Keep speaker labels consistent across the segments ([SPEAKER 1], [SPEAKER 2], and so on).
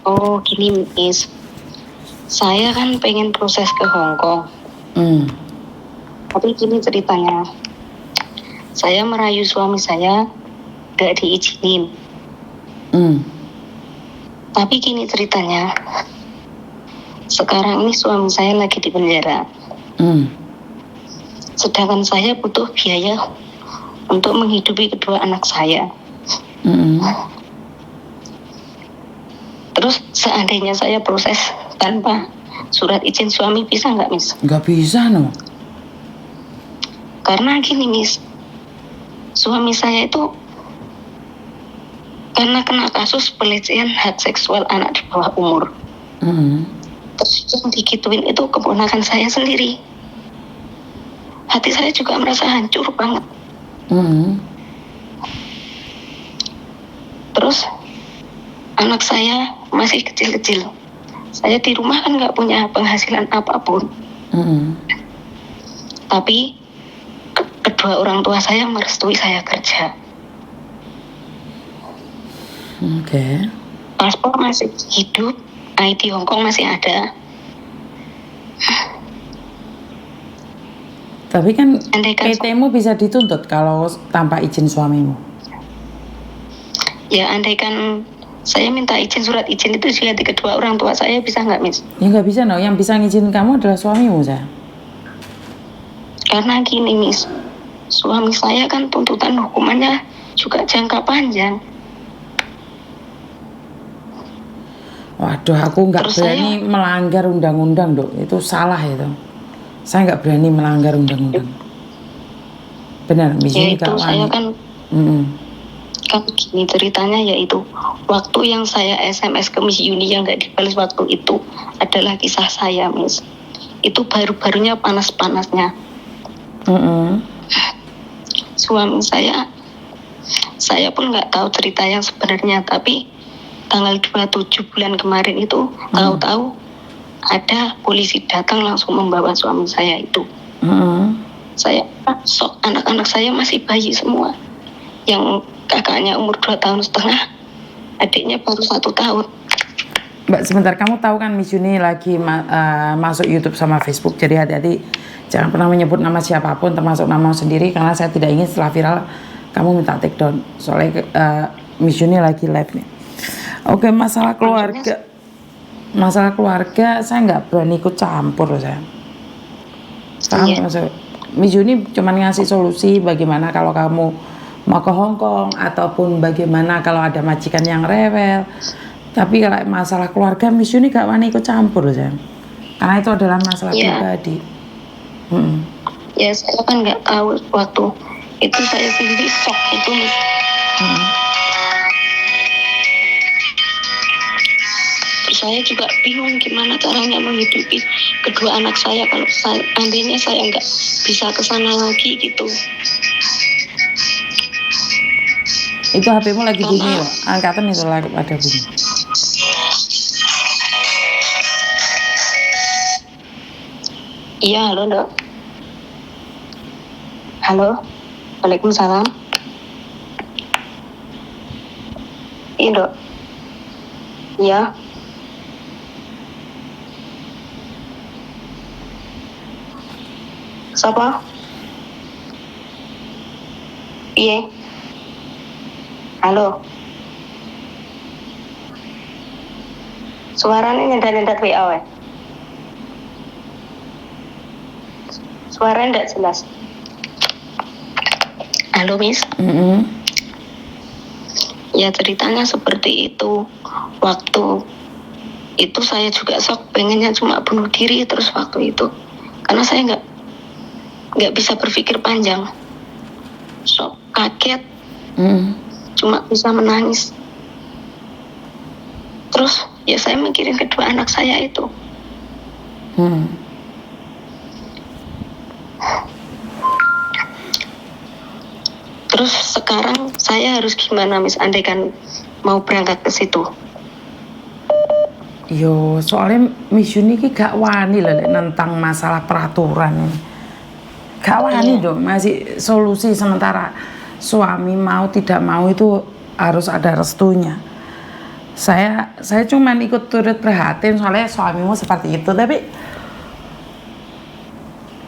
[SPEAKER 1] Oh gini Miss, saya kan pengen proses ke Hong Kong. Tapi gini ceritanya, saya merayu suami saya gak diizinin. Tapi gini ceritanya, sekarang ini suami saya lagi di penjara. Sedangkan saya butuh biaya untuk menghidupi kedua anak saya. Terus seandainya saya proses tanpa surat izin suami bisa nggak Miss?
[SPEAKER 2] Nggak bisa no.
[SPEAKER 1] Karena gini Miss, suami saya itu karena kena kasus pelecehan hak seksual anak di bawah umur. Terus yang digituin itu keponakan saya sendiri. Hati saya juga merasa hancur banget. Terus anak saya masih kecil-kecil. Saya di rumah kan nggak punya penghasilan apapun. Tapi kedua orang tua saya merestui saya kerja. Paspor masih hidup, ID Hong Kong masih ada.
[SPEAKER 2] Tapi kan PT-mu bisa dituntut kalau tanpa izin suamimu.
[SPEAKER 1] Ya andaikan saya minta izin surat izin itu di kedua orang tua saya bisa nggak Miss?
[SPEAKER 2] Ya nggak bisa no, yang bisa ngizin kamu adalah suamimu saya.
[SPEAKER 1] Karena gini Miss, suami saya kan tuntutan hukumannya juga jangka panjang.
[SPEAKER 2] Waduh, aku nggak berani melanggar undang-undang dok, itu salah itu. Saya nggak berani melanggar undang-undang. Benar,
[SPEAKER 1] misalnya ya itu saya kan kan gini ceritanya yaitu waktu yang saya SMS ke Miss Yuni yang nggak dibalas waktu itu adalah kisah saya Miss. Itu baru-barunya panas-panasnya. Suami saya pun nggak tahu cerita yang sebenarnya, tapi tanggal 27 bulan kemarin itu tahu-tahu ada polisi datang langsung membawa suami saya itu. Saya anak-anak saya masih bayi semua. Yang kakaknya umur 2,5 tahun, adiknya baru 1 tahun.
[SPEAKER 2] Mbak sebentar, kamu tahu kan Miss Yuni lagi masuk YouTube sama Facebook, jadi hati-hati jangan pernah menyebut nama siapapun termasuk nama sendiri, karena saya tidak ingin setelah viral kamu minta take down, soalnya Miss Yuni lagi live nih. Oke, masalah keluarga saya nggak berani ikut campur loh saya. Miss Yuni cuma ngasih solusi bagaimana kalau kamu mau ke Hong Kong ataupun bagaimana kalau ada majikan yang rewel. Tapi kalau masalah keluarga Miss Yuni gak wani ikut campur loh sayang, karena itu adalah masalah pribadi.
[SPEAKER 1] Ya saya kan nggak tahu waktu itu, saya sendiri shock itu Miss. Terus saya juga bingung gimana caranya menghidupi kedua anak saya kalau seandainya saya nggak bisa kesana lagi gitu.
[SPEAKER 2] Itu HP-mu lagi bunyi loh, angkatan itu lagi ada bunyi.
[SPEAKER 1] Iya, halo dok. Halo, waalaikumsalam. Iya dok. Iya. Siapa? Iya. Halo. Suaranya nyendat-nyendat WA we. Suaranya enggak jelas. Halo Miss. Ya ceritanya seperti itu. Waktu itu saya juga shock, pengennya cuma bunuh diri terus waktu itu. Karena saya nggak bisa berpikir panjang. Shock, kaget. Cuma bisa menangis. Terus ya saya mikirin kedua anak saya itu. Terus sekarang saya harus gimana Miss, andaikan mau berangkat ke situ?
[SPEAKER 2] Yo, soalnya Miss Yuni ki gak wani lah tentang masalah peraturan ini. Gak wani dong, masih solusi sementara suami mau tidak mau itu harus ada restunya. Saya cuman ikut turut prihatin soalnya suamimu seperti itu, tapi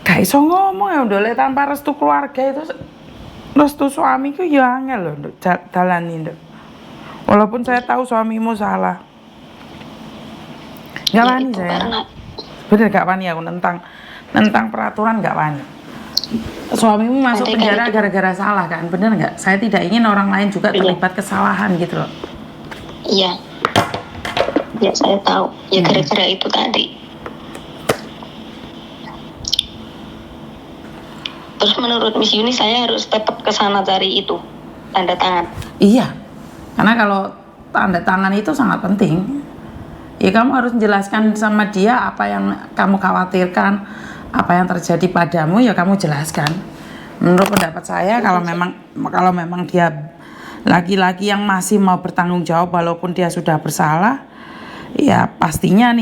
[SPEAKER 2] gak iso ngomong ya udah tanpa restu keluarga itu, restu suamiku ya angel loh nduk dalani nduk. Walaupun saya tahu suamimu salah. Gak
[SPEAKER 1] Ya
[SPEAKER 2] wani
[SPEAKER 1] itu
[SPEAKER 2] saya.
[SPEAKER 1] karena
[SPEAKER 2] Bener gak wani aku nentang peraturan gak wani. Suamimu masuk
[SPEAKER 1] Andai kan
[SPEAKER 2] penjara
[SPEAKER 1] itu-
[SPEAKER 2] gara-gara salah kan, bener nggak? Saya tidak ingin orang lain juga
[SPEAKER 1] Iya.
[SPEAKER 2] terlibat kesalahan gitu loh.
[SPEAKER 1] iya, ya saya tahu. Ya gara-gara itu tadi. Terus menurut Miss Yuni saya harus tetap ke sana cari itu tanda tangan.
[SPEAKER 2] Iya, karena kalau tanda tangan itu sangat penting. Ya kamu harus menjelaskan sama dia apa yang kamu khawatirkan, apa yang terjadi padamu ya kamu jelaskan. Menurut pendapat saya kalau memang dia laki-laki yang masih mau bertanggung jawab walaupun dia sudah bersalah, ya pastinya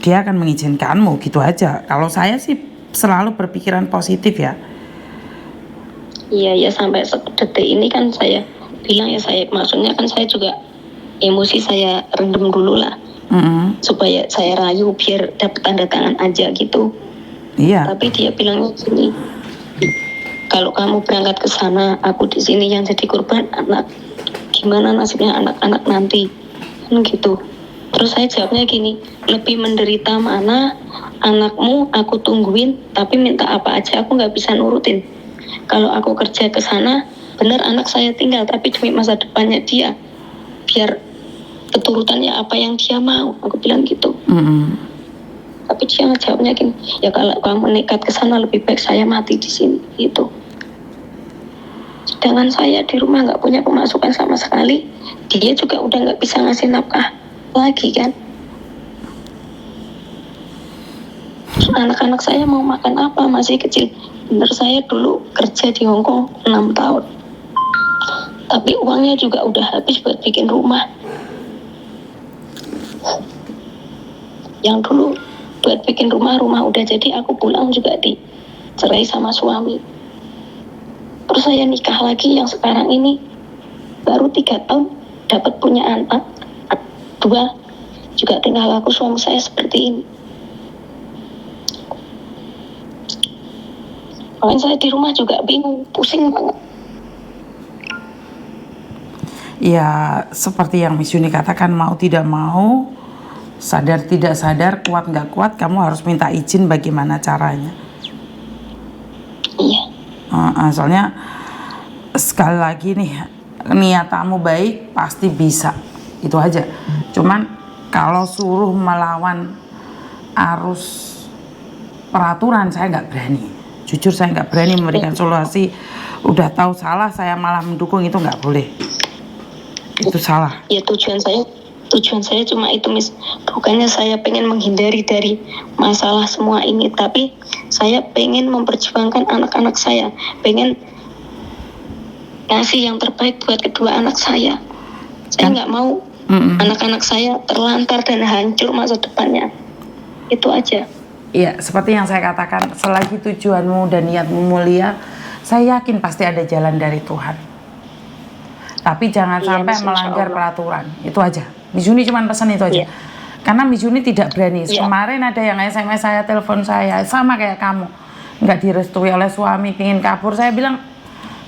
[SPEAKER 2] dia akan mengizinkanmu gitu aja. Kalau saya sih selalu berpikiran positif ya.
[SPEAKER 1] Iya ya, sampai detik ini kan saya bilang ya, saya maksudnya kan saya juga emosi saya rendam dulu lah, supaya saya rayu biar dapat tanda tangan aja gitu.
[SPEAKER 2] Iya.
[SPEAKER 1] Tapi dia bilangnya gini, kalau kamu berangkat ke sana, aku di sini yang jadi korban anak, gimana nasibnya anak-anak nanti, kan gitu. Terus saya jawabnya gini, lebih menderita mana anakmu aku tungguin, tapi minta apa aja aku nggak bisa nurutin. Kalau aku kerja ke sana, benar anak saya tinggal, tapi demi masa depannya dia, biar keturutannya apa yang dia mau, aku bilang gitu. Tapi dia ngejawabnya gini, ya kalau kamu nekat ke sana lebih baik saya mati di sini gitu. Sedangkan saya di rumah nggak punya pemasukan sama sekali, dia juga udah nggak bisa ngasih nafkah lagi kan. Terus anak-anak saya mau makan apa, masih kecil. Bener saya dulu kerja di Hongkong 6 tahun, tapi uangnya juga udah habis buat bikin rumah. Yang dulu buat bikin rumah udah jadi, aku pulang juga dicerai sama suami. Terus saya nikah lagi yang sekarang ini, baru 3 tahun dapat punya anak 2, juga tinggal aku suami saya seperti ini. Makanya saya di rumah juga bingung, pusing banget.
[SPEAKER 2] Ya seperti yang Miss Yuni katakan, mau tidak mau, sadar tidak sadar, kuat nggak kuat, kamu harus minta izin bagaimana caranya.
[SPEAKER 1] Iya.
[SPEAKER 2] Soalnya sekali lagi nih, niatamu baik pasti bisa, itu aja. Cuman kalau suruh melawan arus peraturan saya nggak berani. Jujur saya nggak berani memberikan solusi. Udah tahu salah saya malah mendukung, itu nggak boleh. Itu salah.
[SPEAKER 1] Ya tujuan saya cuma itu, Miss. Bukannya saya pengen menghindari dari masalah semua ini, tapi saya pengen memperjuangkan anak-anak saya, pengen ngasih yang terbaik buat kedua anak saya. Saya nggak mau anak-anak saya terlantar dan hancur masa depannya. Itu aja.
[SPEAKER 2] Iya, seperti yang saya katakan, selagi tujuanmu dan niatmu mulia, saya yakin pasti ada jalan dari Tuhan. Tapi jangan sampai
[SPEAKER 1] Miss,
[SPEAKER 2] melanggar
[SPEAKER 1] insyaallah.
[SPEAKER 2] peraturan, itu aja. Miss Yuni cuma pesan itu aja.
[SPEAKER 1] Iya.
[SPEAKER 2] Karena Miss Yuni tidak berani.
[SPEAKER 1] Iya.
[SPEAKER 2] Kemarin ada yang SMS saya, telepon saya, sama kayak kamu, nggak direstui oleh suami, pingin kabur. Saya bilang,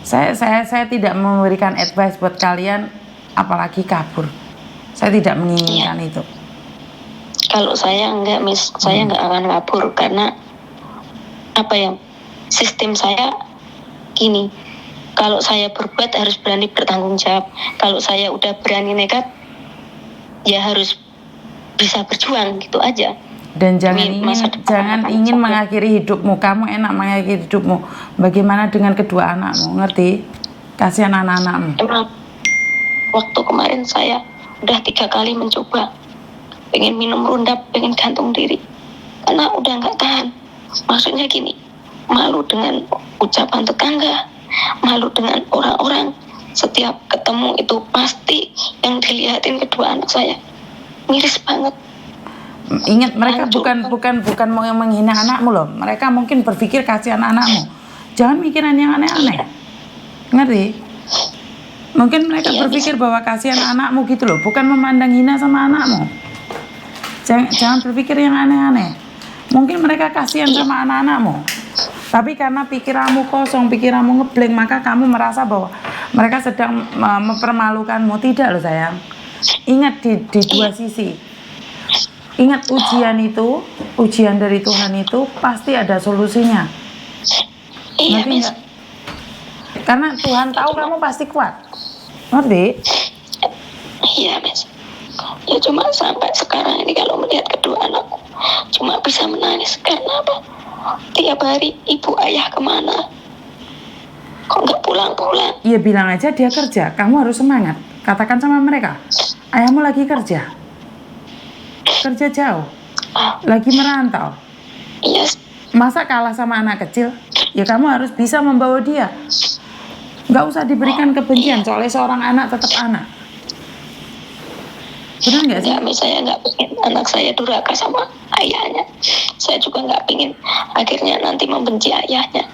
[SPEAKER 2] saya tidak memberikan advice buat kalian, apalagi kabur. Saya tidak menginginkan itu.
[SPEAKER 1] Kalau saya enggak, Miss, saya enggak akan kabur karena apa ya? Sistem saya gini. Kalau saya berbuat harus berani bertanggung jawab. Kalau saya udah berani nekat, ya harus bisa berjuang, gitu aja.
[SPEAKER 2] Dan jangan
[SPEAKER 1] Demi masa depan anak-anak
[SPEAKER 2] ingin
[SPEAKER 1] saya.
[SPEAKER 2] mengakhiri hidupmu. Kamu enak mengakhiri hidupmu. Bagaimana dengan kedua anakmu? Ngerti? Kasihan anak-anakmu.
[SPEAKER 1] Emang waktu kemarin saya udah 3 kali mencoba, pengen minum rundap, pengen gantung diri, karena udah nggak tahan. Maksudnya gini, malu dengan ucapan tetangga, malu dengan orang-orang. Setiap ketemu itu pasti yang dilihatin kedua anak saya, miris banget.
[SPEAKER 2] Ingat, mereka
[SPEAKER 1] Hancur.
[SPEAKER 2] bukan mau menghina anakmu loh. Mereka mungkin berpikir kasihan anakmu. Jangan mikirin yang aneh-aneh. Ngerti? Mungkin mereka
[SPEAKER 1] Iya,
[SPEAKER 2] berpikir bahwa kasihan anakmu gitu loh, bukan memandang hina sama anakmu. Jangan berpikir yang aneh-aneh. Mungkin mereka kasihan sama anak-anakmu, tapi karena pikiranmu kosong, pikiranmu ngeblank, maka kamu merasa bahwa mereka sedang mempermalukanmu. Tidak loh sayang. Ingat di dua sisi. Ingat ujian dari Tuhan itu pasti ada solusinya.
[SPEAKER 1] Iya,
[SPEAKER 2] Ngerti
[SPEAKER 1] Miss.
[SPEAKER 2] nggak? Karena Tuhan tahu kamu pasti kuat. Ngerti?
[SPEAKER 1] Iya, Miss. Ya cuma sampai sekarang ini kalau melihat kedua anakku cuma bisa menangis karena apa? Tiap hari ibu ayah kemana? Kok nggak pulang-pulang?
[SPEAKER 2] Ya bilang aja dia kerja, kamu harus semangat. Katakan sama mereka, ayahmu lagi kerja jauh, lagi merantau.
[SPEAKER 1] Iya,
[SPEAKER 2] Masa kalah sama anak kecil? Ya kamu harus bisa membawa dia. Nggak usah diberikan kebencian, soalnya seorang anak tetap anak. Benar nggak sih?
[SPEAKER 1] enggak, Miss, saya nggak pengen anak saya durhaka sama ayahnya. Saya juga nggak pengen akhirnya nanti membenci ayahnya.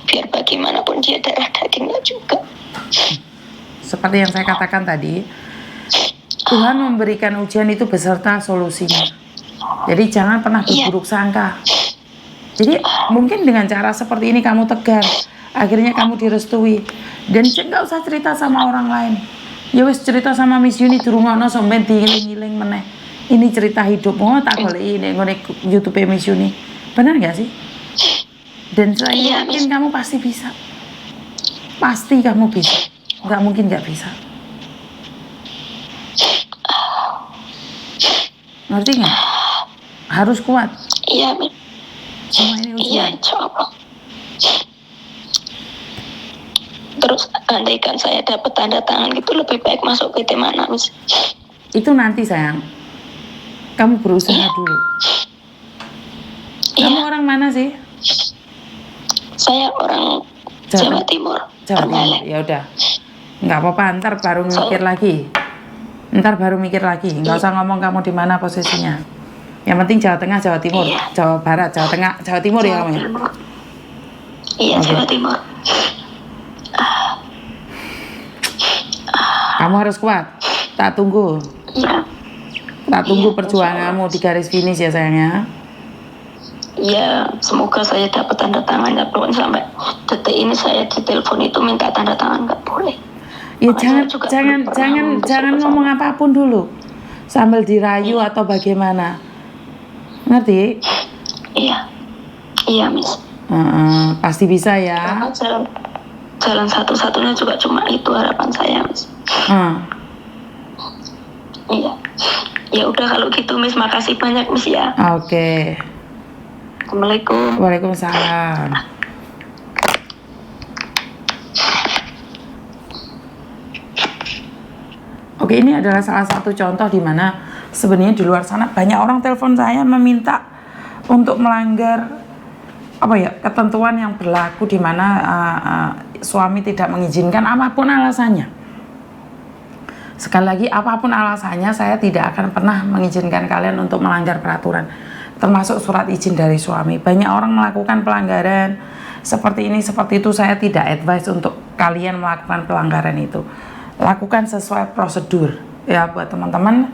[SPEAKER 1] Biar bagaimanapun dia darah dagingnya juga.
[SPEAKER 2] Seperti yang saya katakan tadi, Tuhan memberikan ujian itu beserta solusinya. Jadi jangan pernah berburuk sangka. Jadi mungkin dengan cara seperti ini kamu tegar, akhirnya kamu direstui, dan nggak usah cerita sama orang lain. Ya wis cerita sama Miss Yuni dirungokno sampean diiling-iling meneh. Ini cerita hidupmu, tak goleki ning YouTube Miss Yuni. Benar nggak sih? Dan saya yakin kamu pasti bisa. Pasti kamu bisa. Nggak mungkin nggak bisa. Ngerti nggak? Harus kuat.
[SPEAKER 1] Iya, Miss.
[SPEAKER 2] Semua ini
[SPEAKER 1] Iya,
[SPEAKER 2] ujian.
[SPEAKER 1] coba. Terus andaikan saya dapat tanda tangan gitu lebih baik masuk PT mana, Miss?
[SPEAKER 2] Itu nanti sayang. Kamu berusaha dulu. Kamu orang mana sih?
[SPEAKER 1] Saya orang Jawa Timur.
[SPEAKER 2] Jawa Timur. Ya udah. Nggak apa-apa, ntar baru mikir lagi. Nggak usah ngomong kamu di mana posisinya. Yang penting Jawa Tengah, Jawa Timur, Jawa Barat, Jawa Tengah, Jawa Timur ya kamu ya?
[SPEAKER 1] Iya, Jawa Timur.
[SPEAKER 2] Kamu harus kuat. Tak tunggu.
[SPEAKER 1] Iya.
[SPEAKER 2] Tak tunggu perjuanganmu di garis finish ya sayangnya.
[SPEAKER 1] Ya, semoga saya dapat tanda tangannya. Belum sampai detik ini saya ditelepon itu minta tanda tangan, nggak boleh.
[SPEAKER 2] Ya
[SPEAKER 1] Makanya
[SPEAKER 2] jangan ngomong apapun dulu sambil dirayu atau bagaimana. Ngerti?
[SPEAKER 1] Iya, Miss.
[SPEAKER 2] Pasti bisa ya.
[SPEAKER 1] Karena jalan satu-satunya juga cuma itu harapan saya, Miss. Iya. Ya udah kalau gitu, Miss, makasih banyak, Miss ya.
[SPEAKER 2] Oke.
[SPEAKER 1] Assalamualaikum.
[SPEAKER 2] Waalaikumsalam. Oke, ini adalah salah satu contoh di mana sebenarnya di luar sana banyak orang telepon saya meminta untuk melanggar ketentuan yang berlaku di mana suami tidak mengizinkan apapun alasannya. Sekali lagi, apapun alasannya, saya tidak akan pernah mengizinkan kalian untuk melanggar peraturan, termasuk surat izin dari suami. Banyak orang melakukan pelanggaran seperti ini, seperti itu. Saya tidak advise untuk kalian melakukan pelanggaran itu. Lakukan sesuai prosedur ya buat teman-teman.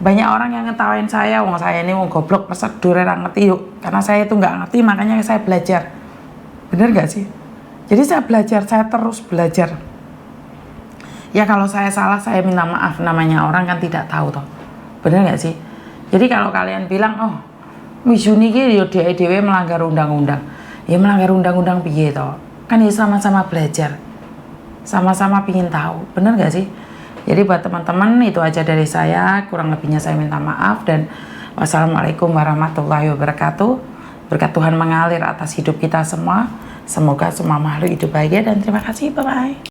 [SPEAKER 2] Banyak orang yang ngetawain saya, saya ini goblok, prosedur orang ngerti yuk. Karena saya itu nggak ngerti, makanya saya belajar. Bener nggak sih? Jadi saya belajar, saya terus belajar. Ya kalau saya salah, saya minta maaf, namanya orang kan tidak tahu toh. Bener nggak sih? Jadi kalau kalian bilang, oh Miss Yuni ki yo dhewe melanggar undang-undang. Ya melanggar undang-undang piye toh? Kan ya sama-sama belajar. Sama-sama pingin tahu. Bener nggak sih? Jadi buat teman-teman itu aja dari saya, kurang lebihnya saya minta maaf dan wassalamualaikum warahmatullahi wabarakatuh. Berkat Tuhan mengalir atas hidup kita semua. Semoga semua makhluk hidup bahagia dan terima kasih. Bye-bye.